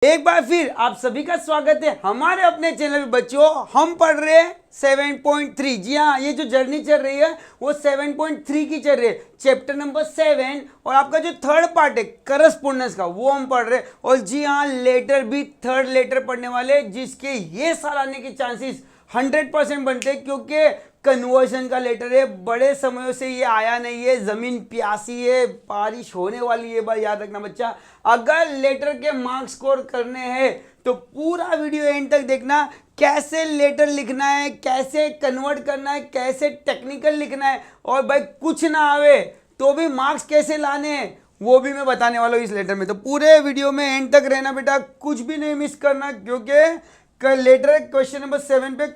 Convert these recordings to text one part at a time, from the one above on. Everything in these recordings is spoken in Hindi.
एक बार फिर आप सभी का स्वागत है हमारे अपने चैनल पे। बच्चों, हम पढ़ रहे हैं 7.3। जी हाँ, ये जो जर्नी चल रही है वो 7.3 की चल रही है, चैप्टर नंबर 7। और आपका जो थर्ड पार्ट है करस्पोंडेंस का, वो हम पढ़ रहे हैं। और जी हाँ, लेटर भी थर्ड लेटर पढ़ने वाले, जिसके ये साल आने के चांसेस 100% बनते हैं, क्योंकि कन्वर्शन का लेटर है। बड़े समयों से ये आया नहीं है, जमीन प्यासी है, बारिश होने वाली है। बार याद रखना बच्चा, अगर लेटर के मार्क्स स्कोर करने हैं तो पूरा वीडियो एंड तक देखना। कैसे लेटर लिखना है, कैसे कन्वर्ट करना है, कैसे टेक्निकल लिखना है, और भाई कुछ ना आवे तो भी मार्क्स कैसे लाने हैं वो भी मैं बताने वाला हूँ इस लेटर में। तो पूरे वीडियो में एंड तक रहना बेटा, कुछ भी नहीं मिस करना, क्योंकि लेटर क्वेश्चन नंबर 7 पे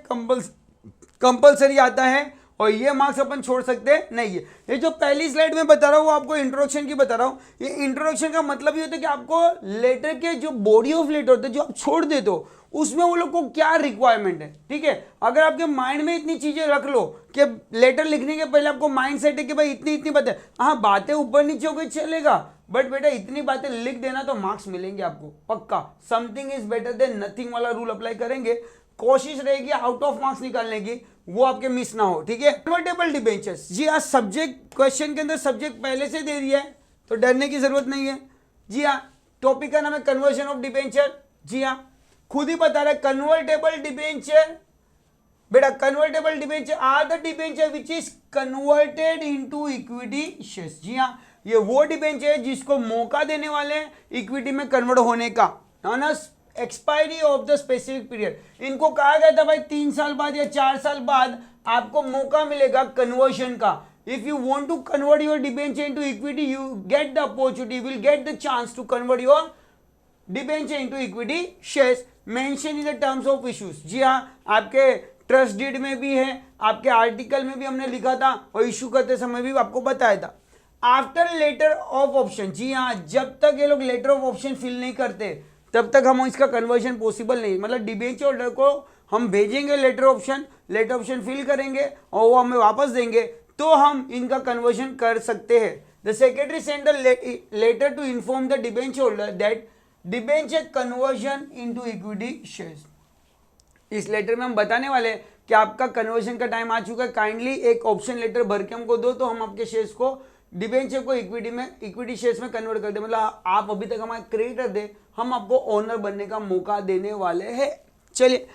कंपल्सरी आता है और ये मार्क्स अपन छोड़ सकते नहीं है। ये जो पहली स्लाइड में बता रहा हूँ वो आपको इंट्रोडक्शन की बता रहा हूँ। ये इंट्रोडक्शन का मतलब ये होता है कि आपको लेटर के जो बॉडी ऑफ लेटर होते हैं जो आप छोड़ देते हो, उसमें वो लोग को क्या रिक्वायरमेंट है। ठीक है, अगर आपके माइंड में इतनी चीजें रख लो कि लेटर लिखने के पहले आपको माइंड सेट है कि भाई इतनी इतनी बातें, हाँ बातें ऊपर नीचे हो गई चलेगा, बट बेटा इतनी बातें लिख देना तो मार्क्स मिलेंगे आपको पक्का। Something is better than nothing वाला रूल अप्लाई करेंगे, कोशिश रहेगी आउट ऑफ मार्क्स निकालने की, वो आपके मिस ना हो। ठीक है, कन्वर्टेबल डिबेंचर्स, जी हाँ, सब्जेक्ट क्वेश्चन के अंदर सब्जेक्ट पहले से दे दिया है तो डरने की जरूरत नहीं है। जी हाँ, टॉपिक का नाम है कन्वर्जन ऑफ डिबेंचर। जी हाँ, खुद ही बता रहा है कन्वर्टेबल डिबेंचर। बेटा convertible debenture are the debenture which is converted into equity shares. जी हाँ, ये वो डिबेंचर है जिसको मौका देने वाले हैं इक्विटी में कन्वर्ट होने का, expiry of the specific period. इनको कहा गया था भाई 3 साल बाद या 4 साल बाद आपको मौका मिलेगा कन्वर्शन का। If you want to convert your debenture into equity, you get the opportunity, will get the chance to convert your debenture into equity shares mention in the terms of issues. जी हाँ, आपके ट्रस्ट डीड में भी है, आपके आर्टिकल में भी हमने लिखा था और इश्यू करते समय भी आपको बताया था। आफ्टर लेटर ऑफ ऑप्शन, जी हाँ, जब तक ये लोग लेटर ऑफ ऑप्शन फिल नहीं करते तब तक हम इसका कन्वर्जन पॉसिबल नहीं। मतलब डिबेंचर होल्डर को हम भेजेंगे लेटर ऑप्शन फिल करेंगे और वो हमें वापस देंगे तो हम इनका कन्वर्जन कर सकते हैं। The secretary send the letter to inform the debenture holder that debenture conversion into equity shares. इस लेटर में हम बताने वाले हैं कि आपका कन्वर्जन का टाइम आ चुका है, काइंडली एक ऑप्शन लेटर भर के हमको दो तो हम आपके शेयर्स को डिबेंचर को इक्विटी शेयर्स में कन्वर्ट कर दे। मतलब आप अभी तक हमारे क्रेडिटर दे, हम आपको ओनर बनने का मौका देने वाले हैं। चलिए,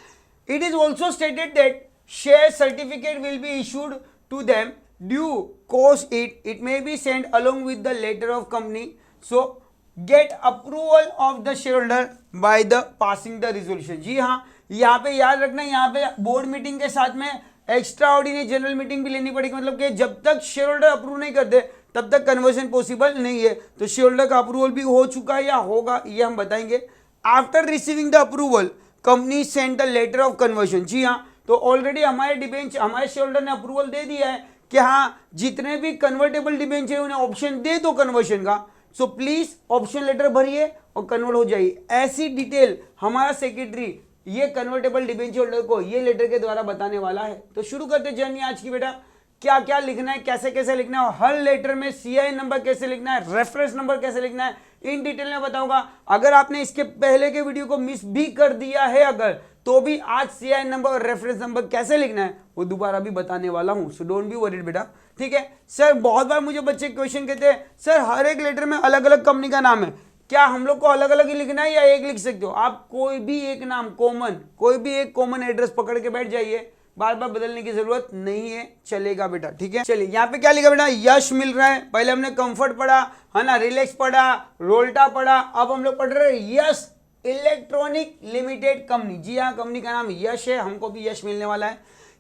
it is also stated that share certificate will be issued to them due course it may be send along with the letter of company, so get approval of the share holder by the passing the resolution. जी हाँ, यहाँ पे याद रखना, यहाँ पे बोर्ड मीटिंग के साथ में एक्स्ट्रा ऑर्डिनरी जनरल मीटिंग भी लेनी पड़ेगी। मतलब कि जब तक शेयर होल्डर अप्रूव नहीं करते तब तक कन्वर्जन पॉसिबल नहीं है। तो शेयर होल्डर का अप्रूवल भी हो चुका है या होगा ये हम बताएंगे। After receiving the approval company send the letter of conversion. जी हाँ, तो ऑलरेडी हमारे शेयर होल्डर ने अप्रूवल दे दिया है कि हाँ जितने भी कन्वर्टेबल डिबेंचर है उन्हें ऑप्शन दे दो कन्वर्जन का, सो प्लीज ऑप्शन लेटर भरिए और कन्वर्ट हो जाइए। ऐसी डिटेल हमारा सेक्रेटरी ये कन्वर्टेबल डिबेंचर होल्डर को ये लेटर के द्वारा बताने वाला है। तो शुरू करते जर्नी आज की बेटा, क्या क्या लिखना है, कैसे कैसे लिखना है, और हर लेटर में सीआई नंबर कैसे लिखना है, रेफरेंस नंबर कैसे लिखना है, इन डिटेल में बताऊंगा। अगर आपने इसके पहले के वीडियो को मिस भी कर दिया है अगर, तो भी आज सीआई नंबर और रेफरेंस नंबर कैसे लिखना है वो दोबारा भी बताने वाला हूं, सो डोंट बी वरीड बेटा। ठीक है सर, बहुत बार मुझे बच्चे क्वेश्चन कहते हैं सर हर एक लेटर में अलग अलग कंपनी का नाम है, क्या हम लोग को अलग अलग ही लिखना है या एक लिख सकते हो? आप कोई भी एक नाम कोई भी एक कॉमन एड्रेस पकड़ के बैठ जाइए, बार बार बदलने की जरूरत नहीं है, चलेगा बेटा। ठीक है, चलिए यहाँ पे क्या लिखा बेटा, यश मिल रहा है। पहले हमने कंफर्ट पढ़ा है ना, रिलैक्स पढ़ा, रोल्टा पढ़ा, अब हम लोग पढ़ रहे हैं यश इलेक्ट्रॉनिक लिमिटेड कंपनी। जी हाँ, कंपनी का नाम यश है, हमको भी यश मिलने वाला है।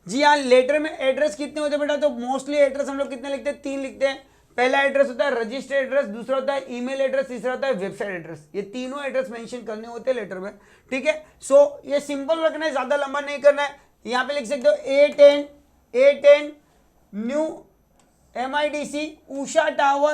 जी हाँ, लेटर में एड्रेस कितने होते हैं बेटा, तो मोस्टली एड्रेस हम लोग कितने लिखते हैं, 3 लिखते हैं। पहला एड्रेस होता है रजिस्टर्ड एड्रेस, दूसरा होता है ईमेल एड्रेस, तीसरा होता है वेबसाइट एड्रेस। ये तीनों एड्रेस मेंशन करने होते हैं लेटर में। ठीक है, सो ये सिंपल रखना है, ज्यादा लंबा नहीं करना है। यहाँ पे लिख सकते हो A10 new MIDC Usha tower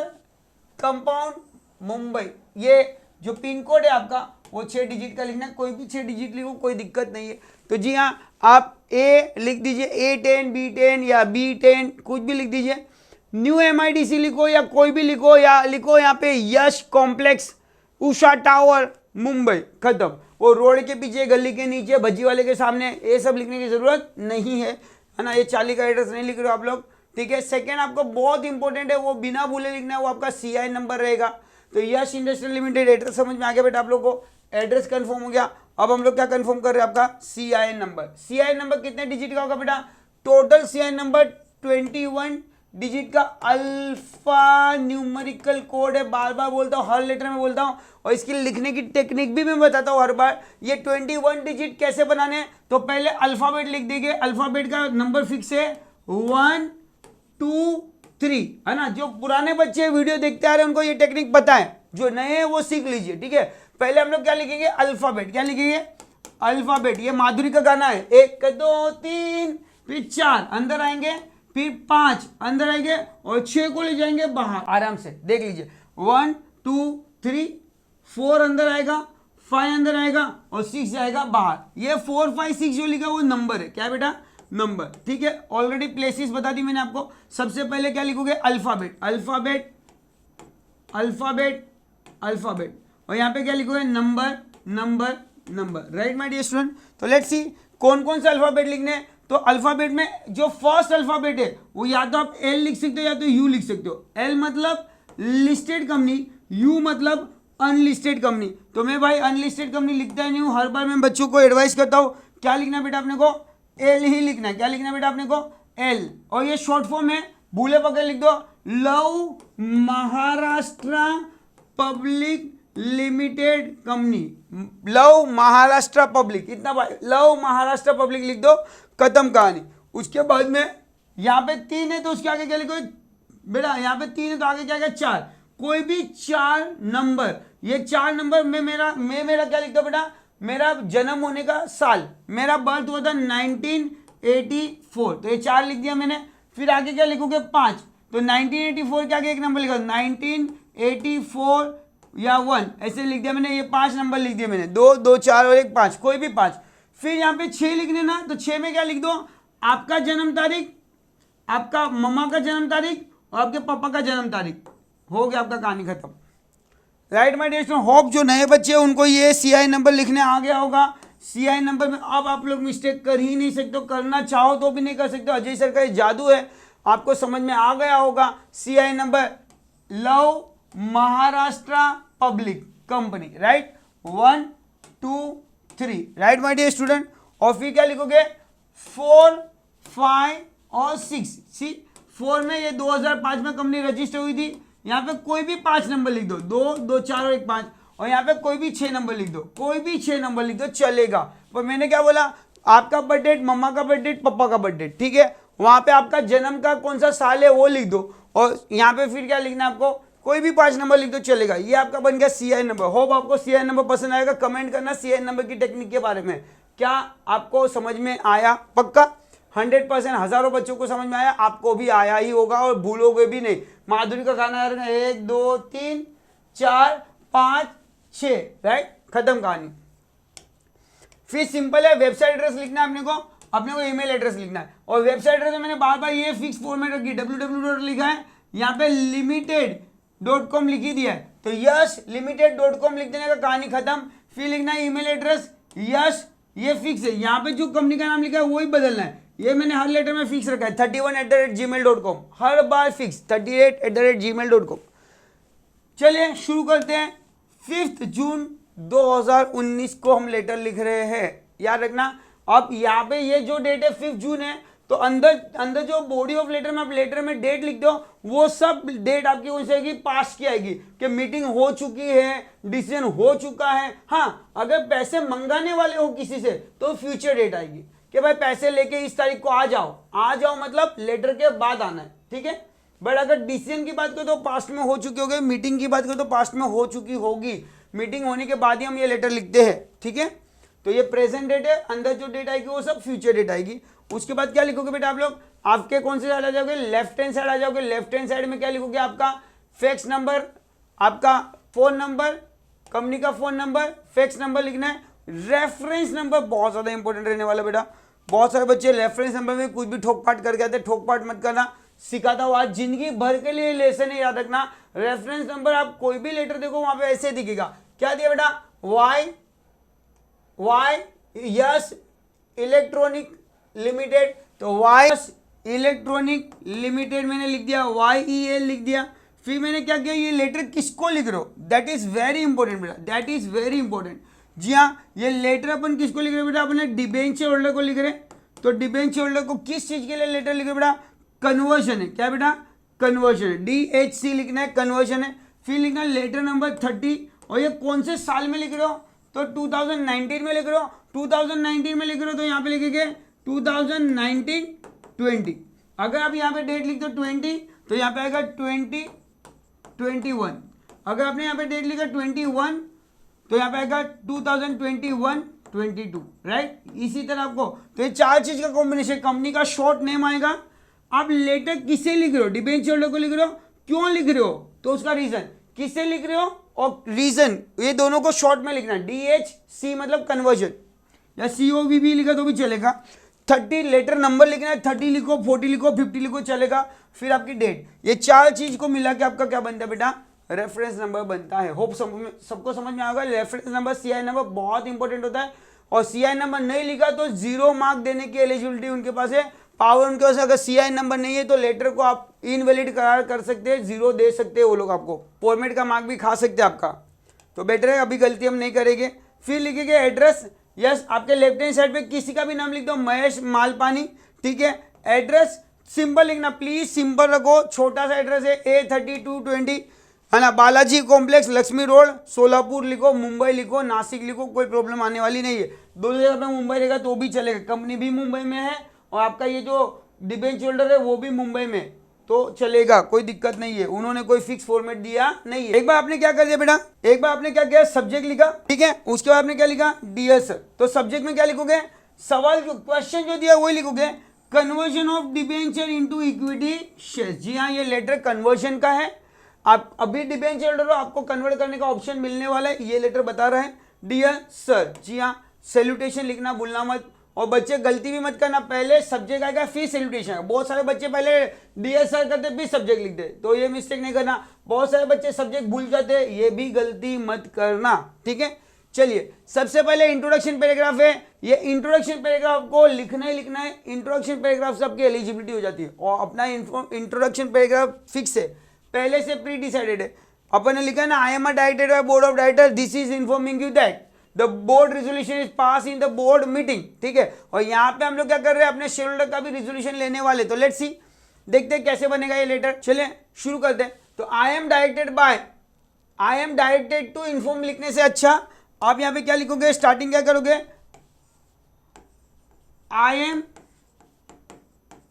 compound Mumbai. ये जो पिन कोड है आपका वो 6 डिजिट का लिखना है, कोई भी 6 डिजिट लिखो कोई दिक्कत नहीं है। तो जी हाँ, आप A लिख दीजिए, A10 B10 या B10 कुछ भी लिख दीजिए। न्यू MIDC लिखो या कोई भी लिखो, या लिखो यहाँ पे यश कॉम्प्लेक्स उषा टावर मुंबई, खत्म। वो रोड के पीछे, गली के नीचे, भज्जी वाले के सामने, ये सब लिखने की जरूरत नहीं है ना। ये 40 का एड्रेस नहीं लिख रहे हो आप लोग, ठीक है। सेकेंड आपको बहुत इंपॉर्टेंट है, वो बिना भूले लिखना है, वो आपका CI नंबर रहेगा। तो यश इंडस्ट्रियल लिमिटेड एड्रेस समझ में आ गया बेटा आप लोग को, एड्रेस कंफर्म हो गया। अब हम लोग क्या कंफर्म कर रहे हैं, आपका CI नंबर। CI नंबर कितने डिजिट का होगा बेटा? टोटल CI नंबर 21 डिजिट का अल्फा न्यूमेरिकल कोड है। बार बार बोलता हूँ, हर लेटर में बोलता हूँ, और इसकी लिखने की टेक्निक भी मैं बताता हूँ हर बार। ये 21 डिजिट कैसे बनाने हैं, तो पहले अल्फाबेट लिख देंगे। अल्फाबेट का नंबर फिक्स है 1 2 3, है ना। जो पुराने बच्चे वीडियो देखते आ रहे हैं उनको ये टेक्निक पता है, जो नए हैं वो सीख लीजिए, ठीक है। पहले हम लोग क्या लिखेंगे, अल्फाबेट। क्या लिखेंगे? अल्फाबेट। ये माधुरी का गाना है, 1 2 3, फिर 4 अंदर आएंगे, फिर 5 अंदर आएंगे, और 6 को ले जाएंगे बाहर। आराम से देख लीजिए, 1 2 3 4 अंदर आएगा, 5 अंदर आएगा, और 6 जाएगा बाहर। ये 4 5 6 जो लिखा वो नंबर है। क्या बेटा? नंबर, ठीक है। ऑलरेडी प्लेसेस बता दी मैंने आपको। सबसे पहले क्या लिखोगे? अल्फाबेट, अल्फाबेट, अल्फाबेट, अल्फाबेट, और यहाँ पे क्या लिखोगे? Number, number, number. Right my dear student. तो लेट्स सी कौन कौन से अल्फाबेट लिखने हैं। तो अल्फाबेट में जो फर्स्ट अल्फाबेट है वो या तो आप L लिख सकते हो या तो U लिख सकते हो। L मतलब लिस्टेड कंपनी, U मतलब अनलिस्टेड कंपनी। तो मैं भाई अनलिस्टेड कंपनी लिखता ही नहीं हूँ, हर बार मैं बच्चों को एडवाइस करता हूँ क्या लिखना है बेटा अपने को? L ही लिखना है। क्या लिखना है बेटा अपने को? L। और ये शॉर्ट फॉर्म है, भूले पकड़ लिख दो, love Maharashtra public limited company. Love Maharashtra public, इतना भाई, लव महाराष्ट्र पब्लिक लिख दो, खत्म कहानी। उसके बाद में यहाँ पे 3 है तो उसके आगे क्या लिखो बेटा? यहाँ पे 3 है तो आगे क्या क्या? 4। कोई भी 4 नंबर, ये 4 नंबर में मेरा क्या लिखता बेटा? मेरा जन्म होने का साल, मेरा बर्थ हुआ था 1984, तो ये 4 लिख दिया मैंने। फिर आगे क्या लिखोगे? 5। तो 1984 के आगे एक नंबर लिखा, 1984 या 1 ऐसे लिख दिया मैंने। ये 5 नंबर लिख दिया मैंने, 2 2 4 और 1 5, कोई भी 5। फिर यहाँ पे 6 लिखने ना, तो 6 में क्या लिख दो? आपका जन्म तारीख, आपका मम्मा का जन्म तारीख, और आपके पापा का जन्म तारीख। हो गया आपका कहानी खत्म। Right my dear student. Hope जो नए बच्चे हैं उनको ये CI नंबर लिखने आ गया होगा। CI नंबर में अब आप लोग मिस्टेक कर ही नहीं सकते, करना चाहो तो भी नहीं कर सकते। अजय सर का ये जादू है, आपको समझ में आ गया होगा। CI नंबर लव Maharashtra public company, right, 1 2 3, right my dear student. और फिर क्या लिखोगे? 4 5 और 6। सी 4 में ये 2005 में कंपनी रजिस्टर हुई थी। यहाँ पे कोई भी 5 नंबर लिख दो, 2 2 4 और 1 5, और यहाँ पे कोई भी 6 नंबर लिख दो, कोई भी 6 नंबर लिख दो चलेगा। पर मैंने क्या बोला? आपका बर्थ डेट, मम्मा का बर्थ डेट, पापा का बर्थ डेट, ठीक है। वहाँ पे आपका जन्म का कौन सा साल है वो लिख दो, और यहाँ पे फिर क्या लिखना है आपको? कोई भी 5 नंबर लिख दो चलेगा। ये आपका बन गया CI नंबर। होप आपको CI नंबर पसंद आएगा। कमेंट करना CI नंबर की टेक्निक के बारे में, क्या आपको समझ में आया? पक्का 100%, हजारों बच्चों को समझ में आया, आपको भी आया ही होगा और भूलोगे भी नहीं। माधुरी का गाना है 1 2 3 4 5 6, राइट, खत्म कहानी। फिर सिंपल है, वेबसाइट एड्रेस लिखना है अपने को ईमेल एड्रेस लिखना है। और वेबसाइट एड्रेस में मैंने बार बार ये फिक्स फॉर्मेट रखी, www लिखा है, यहाँ पे limited.com लिख ही दिया है, तो यश limited.com लिख देने का कहानी खत्म। फिर लिखना है ईमेल एड्रेस यश, ये फिक्स है। यहाँ पे जो कंपनी का नाम लिखा है वही बदलना है, ये मैंने हर लेटर में फिक्स रखा है, 31@gmail.com, हर बार फिक्स 38@gmail.com। चलिए शुरू करते हैं। 5 जून 2019 को हम लेटर लिख रहे हैं, याद रखना। अब यहाँ पे ये जो डेट है 5 जून है, तो अंदर जो बॉडी ऑफ लेटर में आप लेटर में डेट लिख दो, वो सब डेट आपकी कौन सी आएगी? पास की आएगी, कि मीटिंग हो चुकी है, डिसीजन हो चुका है। हाँ, अगर पैसे मंगाने वाले हो किसी से तो फ्यूचर डेट आएगी, कि भाई पैसे लेके इस तारीख को आ जाओ मतलब लेटर के बाद आना है, ठीक है। बट अगर डिसीजन की बात करें तो पास्ट में हो चुकी होगी, मीटिंग की बात करें तो पास्ट में हो चुकी होगी, मीटिंग होने के बाद ही हम ये लेटर लिखते हैं, ठीक है। तो ये प्रेजेंट डेट है, अंदर जो डेट आएगी वो सब फ्यूचर डेट आएगी। उसके बाद क्या लिखोगे बेटा आप लोग? आपके कौन से साइड आ जाओगे? लेफ्ट हैंड साइड आ जाओगे। लेफ्ट हैंड साइड में क्या लिखोगे? आपका फैक्स नंबर, आपका फोन नंबर, कंपनी का फोन नंबर, फैक्स नंबर लिखना है। रेफरेंस नंबर बहुत ज्यादा इंपॉर्टेंट रहने वाला बेटा। बहुत सारे बच्चे रेफरेंस नंबर में कुछ भी ठोकपाट करके आते, ठोकपाट मत करना, सिखाता हूँ आज, जिंदगी भर के लिए लेसन है, याद रखना। रेफरेंस नंबर आप कोई भी लेटर देखो वहां पे ऐसे दिखेगा, क्या दिया बेटा? वाई यस इलेक्ट्रॉनिक लिमिटेड, तो वाई इलेक्ट्रॉनिक लिमिटेड मैंने लिख दिया, YEL लिख दिया। फिर मैंने क्या किया, ये लेटर किसको लिख रहे हो, दैट इज वेरी इंपॉर्टेंट बेटा, दैट इज वेरी इंपॉर्टेंट। जी हाँ, ये लेटर अपन किसको लिख रहे हैं बेटा, अपने डिबेंचर होल्डर को लिख रहे हैं। तो डिबेंचर होल्डर को किस चीज के लिए लेटर लिख रहे हैं बेटा, कन्वर्जन है। क्या बेटा, कन्वर्जन है, DHC लिखना है, कन्वर्जन है। फिर लिखना है लेटर नंबर 30, और ये कौन से साल में लिख रहे हो, तो 2019 में लिख रहे हो। 2019 में लिख रहे हो तो यहाँ पे लिखेंगे 2019-20। अगर आप यहाँ पे डेट लिख दो 20, तो यहाँ पे आएगा 2021। अगर आपने यहाँ पे डेट लिखा 21, तो यहाँ पे आएगा 2021-22, राइट। इसी तरह आपको, तो ये चार चीज का कॉम्बिनेशन, कंपनी का शॉर्ट नेम आएगा। आप लेटर किसे लिख रहे हो, डिबेंचर होल्डर को लिख रहे हो, क्यों लिख रहे हो, तो उसका रीजन, किसे लिख रहे हो और रीजन, ये दोनों को शॉर्ट में लिखना। DHC मतलब कन्वर्जन, या COV भी लिखा तो भी चलेगा। 30 लेटर नंबर लिखना है, 30 लिखो, 40 लिखो, 50 लिखो, चलेगा। फिर आपकी डेट, ये चार चीज को मिला के आपका क्या बनता है बेटा, रेफरेंस नंबर बनता है। होप सबको समझ में आएगा। रेफरेंस नंबर, CI नंबर बहुत इंपॉर्टेंट होता है, और CI नंबर नहीं लिखा तो 0 मार्क देने की एलिजिबिलिटी उनके पास है, पावर उनके पास। अगर CI नंबर नहीं है तो लेटर को आप इनवैलिड करार कर सकते हैं, 0 दे सकते हैं वो लोग, आपको फॉर्मेट का मार्क भी खा सकते हैं आपका। तो बेटर है, अभी गलती हम नहीं करेंगे। फिर लिखेंगे एड्रेस, यस आपके लेफ्ट हैंड साइड पे किसी का भी नाम लिख दो, महेश मालपानी, ठीक है। एड्रेस सिंपल लिखना, प्लीज सिंपल रखो, छोटा सा एड्रेस है, A3220 है ना, बालाजी कॉम्प्लेक्स, लक्ष्मी रोड, सोलापुर लिखो, मुंबई लिखो, नासिक लिखो, कोई प्रॉब्लम आने वाली नहीं है। दोनों जगह पे मुंबई रहेगा तो भी चलेगा, कंपनी भी मुंबई में है और आपका ये जो डिबेंचर होल्डर है वो भी मुंबई में, तो चलेगा, कोई दिक्कत नहीं है। उन्होंने कोई फिक्स फॉर्मेट दिया नहीं है। एक बार आपने क्या कर दिया बेटा, एक बार आपने क्या किया, सब्जेक्ट लिखा, ठीक है। उसके बाद आपने क्या लिखा, डियर सर। तो सब्जेक्ट में क्या लिखोगे, सवाल क्वेश्चन जो दिया वही लिखोगे, conversion of debenture into equity share. जी हाँ, ये लेटर कन्वर्जन का है। आप अभी डिबेंचर होल्डर हो, आपको कन्वर्ट करने का ऑप्शन मिलने वाला है, ये लेटर बता रहा है, डियर सर। जी हाँ, सैल्यूटेशन लिखना भूलना मत, और बच्चे गलती भी मत करना, पहले सब्जेक्ट आएगा फिर सैल्यूटेशन आएगा। बहुत सारे बच्चे पहले डियर सर करते फिर सब्जेक्ट लिखते, तो ये मिस्टेक नहीं करना। बहुत सारे बच्चे सब्जेक्ट भूल जाते, ये भी गलती मत करना, ठीक है। चलिए, सबसे पहले इंट्रोडक्शन पैराग्राफ है, ये इंट्रोडक्शन पैराग्राफ को लिखना ही लिखना है। इंट्रोडक्शन पैराग्राफ से आपकी एलिजिबिलिटी हो जाती है, और अपना इंट्रोडक्शन पैराग्राफ फिक्स है, पहले से प्री डिसाइडेड है। अपन ने लिखा ना, आई am a director by board of director, this is informing you that the board resolution is pass in the board meeting, ठीक है। और यहाँ पे हम लोग क्या कर रहे हैं, अपने शेयर होल्डर का भी रेजोल्यूशन लेने वाले, तो लेट्स सी, देखते हैं कैसे बनेगा ये लेटर। चलिए शुरू करते हैं। तो I am directed to inform लिखने से अच्छा आप यहाँ पे क्या लिखोगे, स्टार्टिंग क्या करोगे, आई am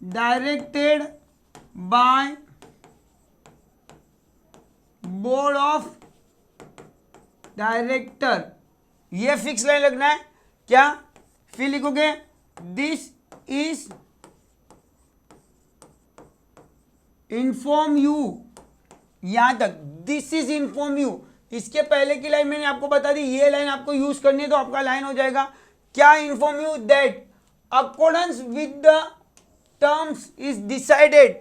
directed by board of director, ये फिक्स लाइन लगना है क्या। फिर लिखोगे दिस इज इन्फॉर्म यू, यहां तक दिस इज इन्फॉर्म यू। इसके पहले की लाइन मैंने आपको बता दी, ये लाइन आपको यूज करनी है तो आपका लाइन हो जाएगा क्या, inform you that accordance with the terms is decided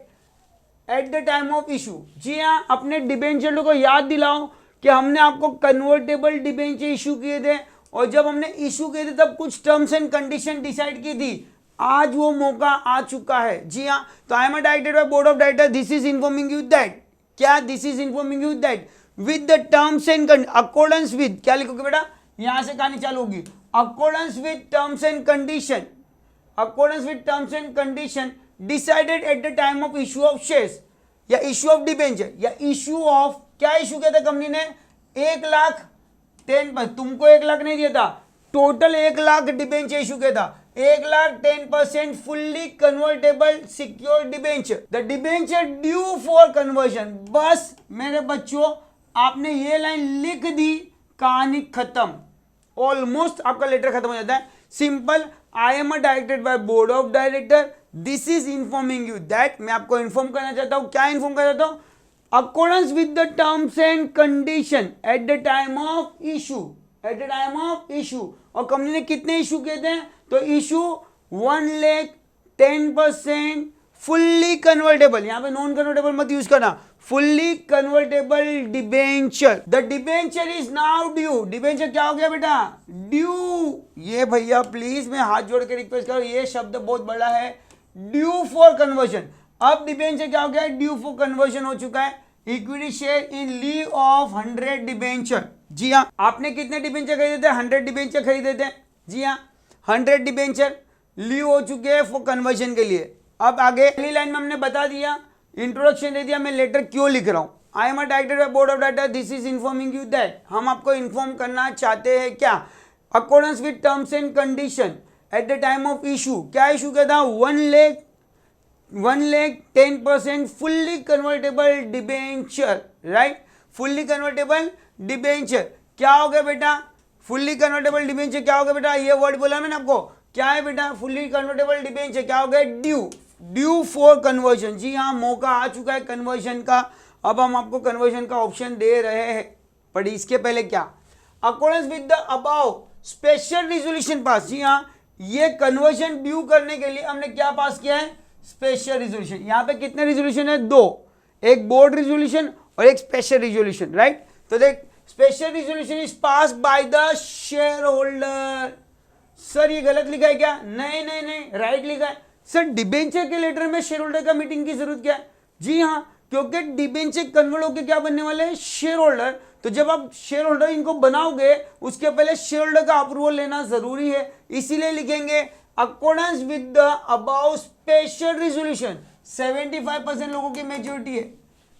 at the time of issue. जी हाँ, अपने डिबेंचर को याद दिलाओ कि हमने आपको कन्वर्टेबल डिबेंचर इशू किए थे, और जब हमने इशू किए थे तब कुछ टर्म्स एंड कंडीशन डिसाइड की थी, आज वो मौका आ चुका है। जी हाँ, तो I am directed by board of director, this is informing you that, क्या, this is informing you that with the terms and accordance with, क्या लिखोगे बेटा, यहां से कहानी चालू होगी, accordance with terms and condition, accordance with terms and condition decided at the time of issue of shares, या इशू ऑफ डिबेंचर, या इशू ऑफ, क्या इशू किया था कंपनी ने, 1,10,000, तुमको 1 लाख नहीं दिया था, टोटल 1 लाख डिबेंचर इशू किया था, 1,10% fully convertible secure debenture, the debenture due for conversion. बस मेरे बच्चों, आपने ये लाइन लिख दी, कहानी खत्म, ऑलमोस्ट आपका लेटर खत्म हो जाता है। Simple, I am directed by board of director, this is informing you that, मैं आपको इन्फॉर्म करना चाहता हूं, क्या इन्फॉर्म करना चाहता हूं, accordance with the terms and condition at the time of issue, eight the time of issue. और कंपनी ने कितने इशू किए थे, तो इशू 1,10% फुल्ली कन्वर्टेबल, यहां पे नॉन कन्वर्टेबल मत यूज करना, fully convertible debenture, the debenture is now due, debenture क्या हो गया बेटा, ड्यू। ये भैया प्लीज मैं हाथ जोड़ के रिक्वेस्ट कर रहा हूं, ये शब्द बहुत बड़ा है, ड्यू फॉर कन्वर्जन। अब डिबेंचर क्या हो गया, ड्यू फॉर कन्वर्जन हो चुका है। Equity share in lieu of 100 debenture, जी हाँ, आपने कितने डिबेंचर खरीदे थे, 100 डिबेंचर खरीदे थे, जी हाँ, 100 डिबेंचर लीव हो चुके हैं फॉर कन्वर्जन के लिए। अब आगे पहली लाइन में हमने बता दिया, इंट्रोडक्शन दे दिया, मैं लेटर क्यों लिख रहा हूं, आई am a director by board of director, this is informing you that, हम आपको इन्फॉर्म करना चाहते हैं क्या, accordance with terms and condition at the time of issue, क्या इशू किया था, 1,10% fully convertible debenture, right, fully convertible debenture. क्या हो गया बेटा, फुल्ली कन्वर्टेबल डिबेंचर क्या हो गया बेटा, ये वर्ड बोला मैंने आपको, क्या है बेटा, फुल्ली कन्वर्टेबल डिबेंचर क्या हो गया, ड्यू, ड्यू फॉर कन्वर्जन, जी हाँ, मौका आ चुका है कन्वर्जन का, अब हम आपको कन्वर्जन का ऑप्शन दे रहे हैं। पर इसके पहले क्या, accordance with the above special resolution pass, जी हाँ, ये कन्वर्जन ड्यू करने के लिए हमने क्या पास किया है, स्पेशल रिजोल्यूशन। यहां पे कितने रिजोल्यूशन है, दो, एक बोर्ड रिजोल्यूशन और एक स्पेशल रिजोल्यूशन, राइट। तो देख, special resolution is pass by the share holder. Sir ये गलत लिखा है क्या, नहीं नहीं नहीं, राइट लिखा है। सर डिबेंचर के लेटर में शेयर होल्डर का मीटिंग की जरूरत क्या है, जी हाँ, क्योंकि डिबेंचर कन्वर्ट होकर क्या बनने वाले हैं, शेयर होल्डर। तो जब आप शेयर होल्डर इनको बनाओगे उसके पहले शेयर होल्डर का अप्रूवल लेना जरूरी है, इसीलिए लिखेंगे accordance with the above special resolution. 75% लोगों की मेजोरिटी है,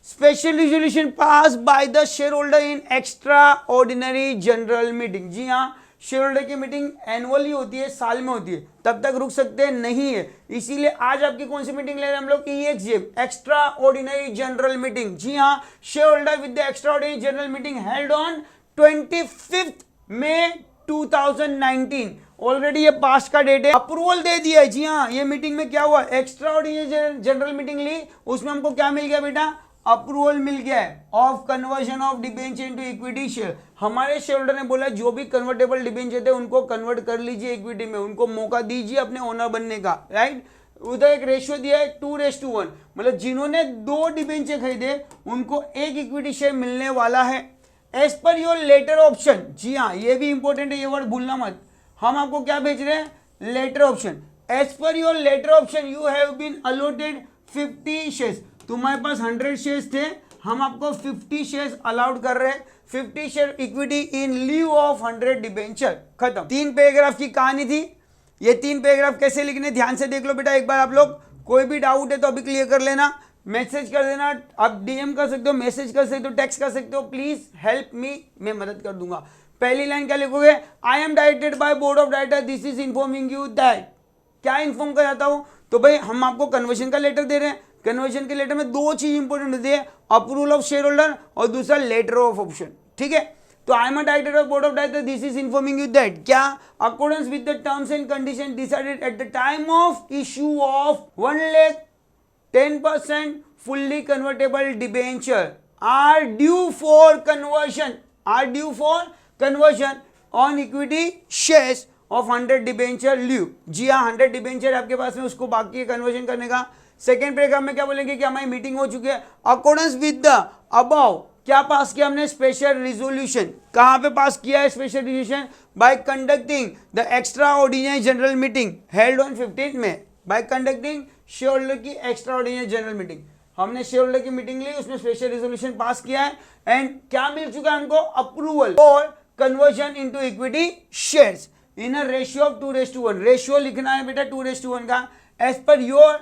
special resolution pass by the share holder in extra ordinary general meeting, जी हाँ, शेयर होल्डर की मीटिंग एनुअली होती है, साल में होती है, तब तक रुक सकते हैं नहीं है, इसीलिए आज आपकी कौन सी मीटिंग ले रहे हैं हम लोग, EXM, extra ordinary general meeting, जी हाँ, share holder with the extra ordinary general meeting held on 25 May 2019। Already ये पास्ट का डेट है, अप्रूवल दे दिया है, जी हाँ, ये मीटिंग में क्या हुआ, एक्स्ट्रा ऑर्डिनरी जनरल मीटिंग ली, उसमें हमको क्या मिल गया बेटा, अप्रूवल मिल गया है of conversion of debenture into equity share. हमारे शेयर होल्डर ने बोला जो भी कन्वर्टेबल डिबेंचर थे उनको कन्वर्ट कर लीजिए इक्विटी में, उनको मौका दीजिए अपने ओनर बनने का, राइट। उधर एक रेशियो दिया है 2:1, मतलब जिन्होंने 2 डिबेंचर खरीदे उनको 1 इक्विटी शेयर मिलने वाला है as per your letter option. जी हाँ, ये भी इंपॉर्टेंट है, ये वर्ड भूलना मत, हम आपको क्या भेज रहे हैं, letter option. As per your letter option you have been allotted 50 shares, तुम्हारे पास 100 शेयर्स थे, हम आपको 50 शेयर्स अलाउड कर रहे हैं, 50 share equity in leave of 100 debenture. खत्म, 3 पैराग्राफ की कहानी थी। ये 3 पैराग्राफ कैसे लिखने ध्यान से देख लो बेटा एक बार आप लोग, कोई भी डाउट है तो अभी क्लियर कर लेना, मैसेज कर देना, आप DM कर सकते हो, मैसेज कर सकते हो, टेक्स्ट कर सकते हो, प्लीज हेल्प मी, मैं मदद कर दूंगा। पहली लाइन क्या लिखोगे, आई am directed by board of director, this is informing you that, क्या इन्फॉर्म कर जाता हूं, तो भाई हम आपको कन्वर्जन का लेटर दे रहे हैं, कन्वर्जन के लेटर में 2 चीज इंपॉर्टेंट होती है, अप्रूवल ऑफ शेयर होल्डर और दूसरा लेटर ऑफ ऑप्शन, ठीक है। तो I am a director of board of director, this is informing you that, क्या, accordance with the terms and condition decided at the time of issue of 1,10% fully convertible debenture are due for conversion on equity shares of 100 debenture leave. जी हाँ, 100 डिबेंचर आपके पास में, उसको बाकी है कन्वर्जन करने का। सेकेंड पैराग्राफ में क्या बोलेंगे कि हमारी मीटिंग हो चुकी है, अकॉर्डेंस विद द अबव क्या पास किया हमने, स्पेशल रिजोल्यूशन। कहां पे पास किया है special resolution, by conducting the extra ordinary general meeting held on 15 May, by conducting share holder की एक्स्ट्रा ऑर्डिनरी जनरल मीटिंग, हमने शेयर होल्डर की मीटिंग ली, उसमें स्पेशल रिजोल्यूशन पास किया है, एंड क्या मिल चुका है हमको, approval for conversion into equity shares in a ratio of 2:1। Ratio लिखना है बेटा 2:1 का, एज पर योर,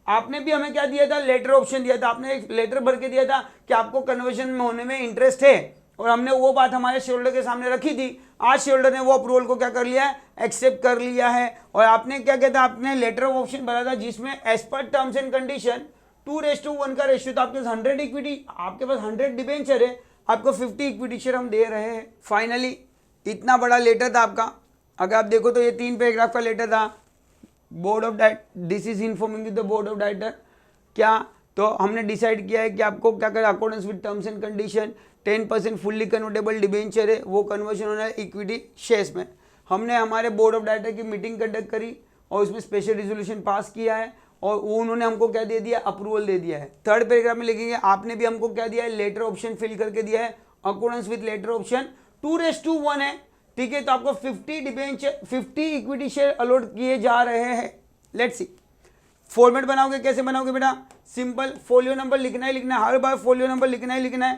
आपने भी हमें क्या दिया था, लेटर ऑप्शन दिया था, आपने एक लेटर भर के दिया था कि आपको कन्वर्जन में होने में इंटरेस्ट है, और हमने वो बात हमारे शेयर होल्डर के सामने रखी थी। आज शेयर होल्डर ने वो अप्रूवल को क्या कर लिया है, एक्सेप्ट कर लिया है, और आपने क्या कहता है, आपने लेटर ऑफ ऑप्शन भरा था जिसमें as per terms and condition 2:1 का रेशियो था, आपके पास 100 इक्विटी, आपके पास 100 डिबेंचर है, आपको 50 इक्विटी शेयर हम दे रहे हैं। फाइनली इतना बड़ा लेटर था आपका, अगर आप देखो तो ये 3 पैराग्राफ का लेटर था, board of director, this is informing the board of director, क्या, तो हमने डिसाइड किया है कि आपको क्या करें, accordance with terms and condition 10% fully convertible debenture है, वो कन्वर्जन होना है इक्विटी शेयर्स में। हमने हमारे बोर्ड ऑफ डायरेक्टर की मीटिंग कंडक्ट करी और उसमें स्पेशल रिजोल्यूशन पास किया है, और वो उन्होंने हमको क्या दे दिया, अप्रूवल दे दिया है। थर्ड पैराग्राफ में लिखेंगे आपने भी हमको क्या दिया है, लेटर ऑप्शन फिल करके दिया है, अकॉर्डेंस विद लेटर ऑप्शन 2:1 है, ठीक है। तो आपको 50 डिबेंचर 50 इक्विटी शेयर अलॉट किए जा रहे हैं। लेट्स सी फॉर्मेट बनाओगे, कैसे बनाओगे बेटा, सिंपल, फोलियो नंबर लिखना ही लिखना है, हर बार फोलियो नंबर लिखना ही लिखना है।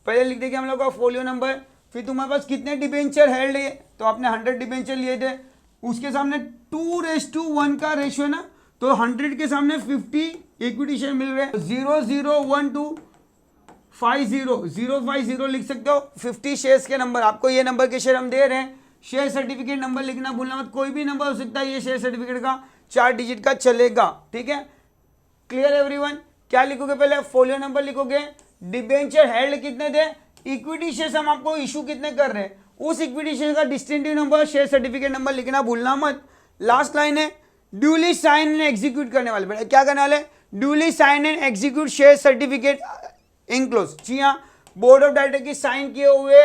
पहले लिख देंगे हम लोग का फोलियो नंबर, फिर तुम्हारे पास कितने डिबेंचर हेल्ड है, तो आपने 100 डिबेंचर लिए थे, उसके सामने 2:1 का रेशियो है ना, तो 100 के सामने 50 इक्विटी शेयर मिल रहे हैं। 001250050 लिख सकते हो, 50 शेयर्स के नंबर, आपको ये नंबर के शेयर हम दे रहे हैं। शेयर सर्टिफिकेट नंबर लिखना भूलना मत, कोई भी नंबर हो सकता है, ये शेयर सर्टिफिकेट का 4 डिजिट का चलेगा, ठीक है। क्लियर एवरीवन, क्या लिखोगे, पहले फोलियो नंबर लिखोगे, डिबेंचर हेल्ड कितने थे, इक्विटी शेयर्स हम आपको इशू कितने कर रहे हैं, उस इक्विटी शेयर का distinctive number, share certificate number लिखना भूलना मत। लास्ट लाइन है ड्यूली साइन एंड एग्जीक्यूट करने वाले, बेटा क्या करने वाले, duly sign and execute share certificate enclose. जी हाँ, बोर्ड ऑफ डायरेक्टर की साइन किए हुए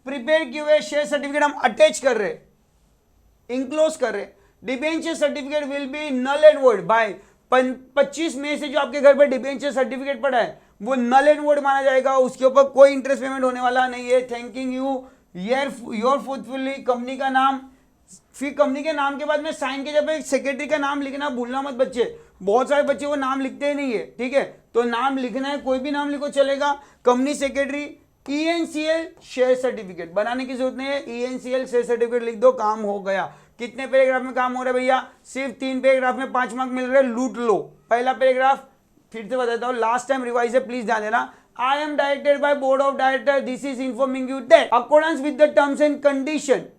प्रिपेयर किए हुए शेयर सर्टिफिकेट हम अटैच कर रहे, इनक्लोज कर रहे। Debenture certificate will be null and void by 25 May से जो आपके घर पर डिबेंचर सर्टिफिकेट पड़ा है वो नल एंड वॉइड माना जाएगा, उसके ऊपर कोई इंटरेस्ट पेमेंट होने वाला नहीं है। थैंकिंग यू योर फुलफुली, कंपनी का नाम, फिर कंपनी के नाम के बाद में साइन के जब सेक्रेटरी का नाम लिखना भूलना मत बच्चे, बहुत सारे बच्चे वो नाम लिखते ही नहीं है, ठीक है, तो नाम लिखना है, कोई भी नाम लिखो चलेगा। Company secretary, ENCL share certificate बनाने की जरूरत नहीं है, ENCL शेयर सर्टिफिकेट लिख दो, काम हो गया। कितने पैराग्राफ में काम हो रहा है भैया, सिर्फ 3 पैराग्राफ में 5 मार्क मिल रहे हैं, लूट लो। पहला पैराग्राफ फिर से बताता हूँ, लास्ट टाइम रिवाइज है, प्लीज ध्यान देना। I am directed by board of director. This is informing you that accordance with the terms and condition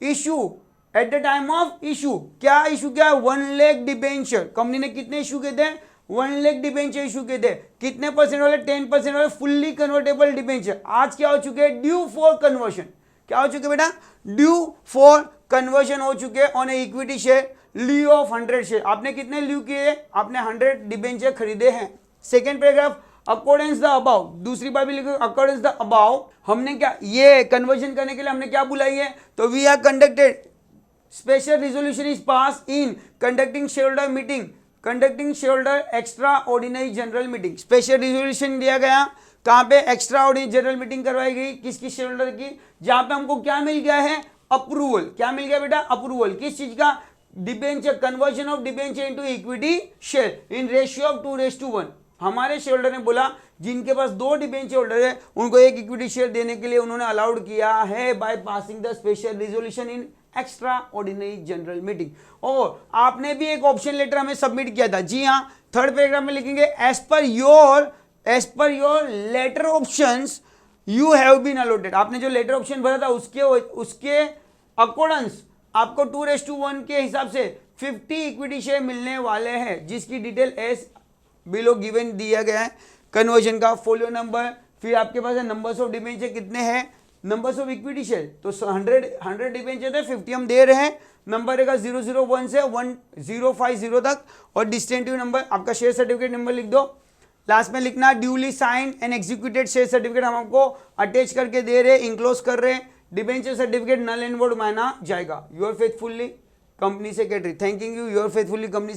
issue at the time of issue, क्या इशू क्या है, 1 लाख डिबेंचर। कंपनी ने कितने इशू किए थे, 1 लाख डिबेंचर इशू किए थे। कितने परसेंट वाले, 10% वाले फुल्ली कन्वर्टेबल डिबेंचर। आज क्या हो चुके हैं, ड्यू फॉर कन्वर्शन, क्या हो चुके बेटा, ड्यू फॉर कन्वर्शन हो चुके on a equity share, leave of 100 share. आपने कितने लीव किए, आपने 100 डिबेंचर खरीदे हैं। Second paragraph, accordance the above, दूसरी बार भी लिखो अकॉर्डेंस द अबाउ। हमने क्या, ये कन्वर्जन करने के लिए हमने क्या बुलाई है, तो we are conducted special resolution is pass in conducting shareholder meeting, conducting shareholder extra ordinary general meeting. Special resolution दिया गया, कहां पे, एक्स्ट्रा ऑर्डिनरी जनरल मीटिंग करवाई गई, किसकी, शेयरहोल्डर की, जहां पे हमको क्या मिल गया है, अप्रूवल। क्या मिल गया बेटा, अप्रूवल, किस चीज का, debenture, conversion of debenture into equity share in ratio of 2:1। हमारे शेयर होल्डर ने बोला जिनके पास 2 डिबेंचर होल्डर है उनको 1 इक्विटी शेयर देने के लिए उन्होंने अलाउड किया है by passing the special resolution in extra ordinary general meeting. और आपने भी एक ऑप्शन लेटर हमें सबमिट किया था, जी हाँ, थर्ड पैराग्राफ में लिखेंगे as per your letter options you have been allotted. आपने जो लेटर ऑप्शन भरा था उसके अकॉर्डेंस आपको 2:1 के हिसाब से 50 इक्विटी शेयर मिलने वाले हैं, जिसकी डिटेल एज बिलो गिवन दिया गया है। कन्वर्जन का फोलियो नंबर, फिर आपके पास है नंबर्स ऑफ डिबेंचर कितने हैं, नंबर्स ऑफ इक्विटी शेयर, तो 100 डिबेंचर थे, 50 हम दे रहे हैं। नंबर रहेगा 001 से 1050 तक, और डिस्टिंक्टिव नंबर आपका शेयर सर्टिफिकेट नंबर लिख दो। लास्ट में लिखना duly sign and executed share certificate हम आपको अटैच करके दे रहे, इंक्लोज कर रहे हैं। Debenture certificate null and void माना जाएगा। Your faithfully company secretary, thanking you your faithfully company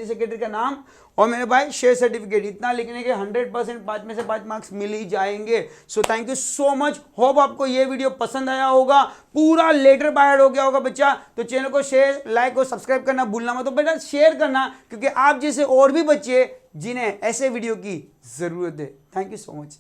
secretary का नाम और मेरे भाई शेयर सर्टिफिकेट, इतना लिखने के 100% 5 में से 5 मार्क्स मिल ही जाएंगे। So thank you so much, hope आपको ये वीडियो पसंद आया होगा, पूरा लेटर बाहर हो गया होगा बच्चा। तो चैनल को शेयर, लाइक और सब्सक्राइब करना भूलना मत, तो बेटा शेयर करना, क्योंकि आप जैसे और भी बच्चे जिन्हें ऐसे वीडियो की जरूरत है। Thank you so much.